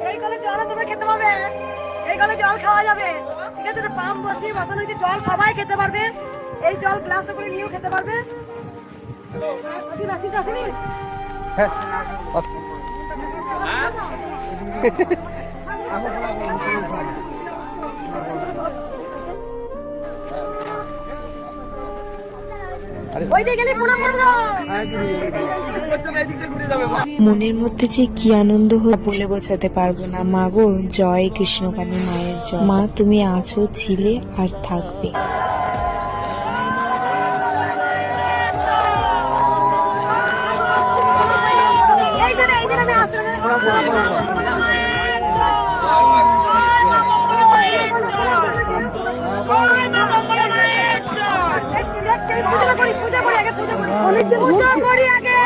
এই কলে জল তোমরা খেতে পারবে, এই কলে জল খাওয়া যাবে, ঠিক আছে? পাম্প বসিয়ে বসানো হয়েছে, জল সবাই খেতে পারবে, এই জল গ্লাসে করে নিয়েও খেতে পারবে। মনের মধ্যে যে কি আনন্দ বলে বোঝাতে পারবো না। মা গো, জয় কৃষ্ণকালী মায়ের জয়। মা তুমি আছো, ছিলে আর থাকবে। পূজা করি আগে।